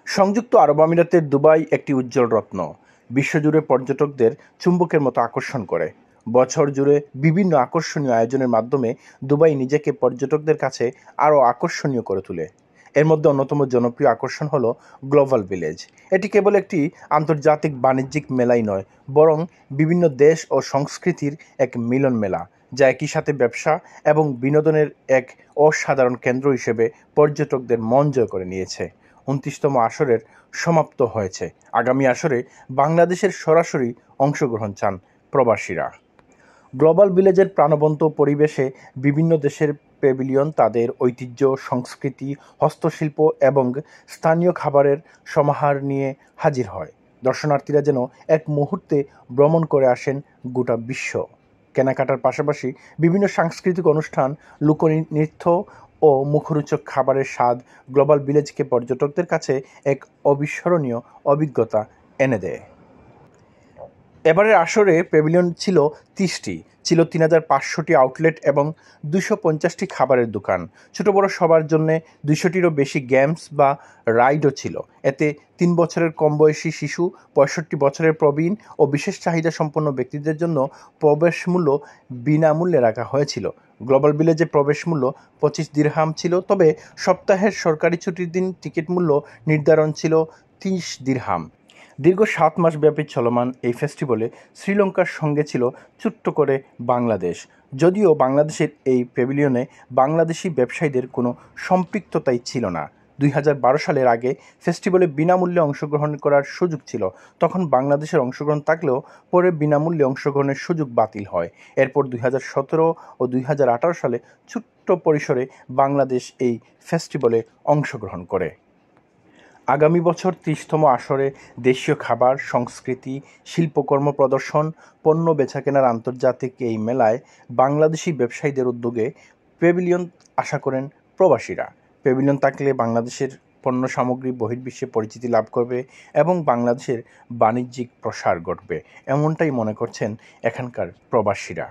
সংযুক্ত আরব আমিরাতের দুবাই একটি উজ্জ্বল রত্ন। বিশ্বজুড়ে পর্যটকদের চুম্বকের মতো আকর্ষণ করে। বছর জুড়ে বিভিন্ন আকর্ষণীয় আয়োজনের মাধ্যমে দুবাই নিজেকে পর্যটকদের কাছে আরও আকর্ষণীয় করে তোলে। এর মধ্যে অন্যতম জনপ্রিয় আকর্ষণ হলো গ্লোবাল ভিলেজ। এটি কেবল একটি আন্তর্জাতিক বাণিজ্যিক মেলাই নয়, বরং বিভিন্ন দেশ ও সংস্কৃতির এক মিলন মেলা, যা একই সাথে ব্যবসা এবং বিনোদনের এক অসাধারণ কেন্দ্র হিসেবে পর্যটকদের মন জয় করে নিয়েছে। ২৯তম আসরের সমাপ্ত হয়েছে। আগামী আসরে বাংলাদেশের সরাসরি অংশগ্রহণ চান প্রবাসীরা। গ্লোবাল ভিলেজের প্রাণবন্ত পরিবেশে বিভিন্ন দেশের প্যাভিলিয়ন তাদের ঐতিহ্য, সংস্কৃতি, হস্তশিল্প এবং স্থানীয় খাবারের সমাহার নিয়ে হাজির হয়। দর্শনার্থীরা যেন এক মুহূর্তে ভ্রমণ করে আসেন গোটা বিশ্ব। কেনাকাটার পাশাপাশি বিভিন্ন সাংস্কৃতিক অনুষ্ঠান, লোকনৃত্য ও মুখরোচক খাবারের স্বাদ গ্লোবাল ভিলেজকে পর্যটকদের কাছে এক অবিস্মরণীয় অভিজ্ঞতা এনে দেয়। এবারের আসরে প্যাভিলিয়ন ছিল ৩০টি, ছিল ৩,৫০০টি আউটলেট এবং ২৫০টি খাবারের দোকান। ছোট বড় সবার জন্য ২০০টিরও বেশি গেমস বা রাইডও ছিল। এতে ৩ বছরের কম বয়সী শিশু, ৬৫ বছরের প্রবীণ ও বিশেষ চাহিদা সম্পন্ন ব্যক্তিদের জন্য প্রবেশ মূল্য বিনামূল্যে রাখা হয়েছিল। গ্লোবাল ভিলেজে প্রবেশ মূল্য ২৫ দিরহাম ছিল, তবে সপ্তাহের সরকারি ছুটির দিন টিকিট মূল্য নির্ধারণ ছিল ৩০ দিরহাম। দীর্ঘ ৭ মাস ব্যাপী চলমান এই ফেস্টিভ্যালে শ্রীলঙ্কার সঙ্গে ছিল ছোট্ট করে বাংলাদেশ। যদিও বাংলাদেশের এই প্যাভিলিয়নে বাংলাদেশি ব্যবসায়ীদের কোনো সম্পৃক্ততাই ছিল না। ২০১২ সালের আগে ফেস্টিভ্যালে বিনামূল্যে অংশগ্রহণ করার সুযোগ ছিল। তখন বাংলাদেশের অংশগ্রহণ থাকলেও পরে বিনামূল্যে অংশগ্রহণের সুযোগ বাতিল হয়। এরপর ২০১৭ ও ২০১৮ সালে ছোট্ট পরিসরে বাংলাদেশ এই ফেস্টিভ্যালে অংশগ্রহণ করে। আগামী বছর ৩০তম আসরে দেশীয় খাবার, সংস্কৃতি, শিল্পকর্ম প্রদর্শন, পণ্য বেচাকেনার আন্তর্জাতিক এই মেলায় বাংলাদেশি ব্যবসায়ীদের উদ্যোগে প্যাভিলিয়ন আশা করেন প্রবাসীরা। প্যাভিলিয়ন থাকলে বাংলাদেশের পণ্য সামগ্রী বহির্বিশ্বে পরিচিতি লাভ করবে এবং বাংলাদেশের বাণিজ্যিক প্রসার ঘটবে, এমনটাই মনে করছেন এখানকার প্রবাসীরা।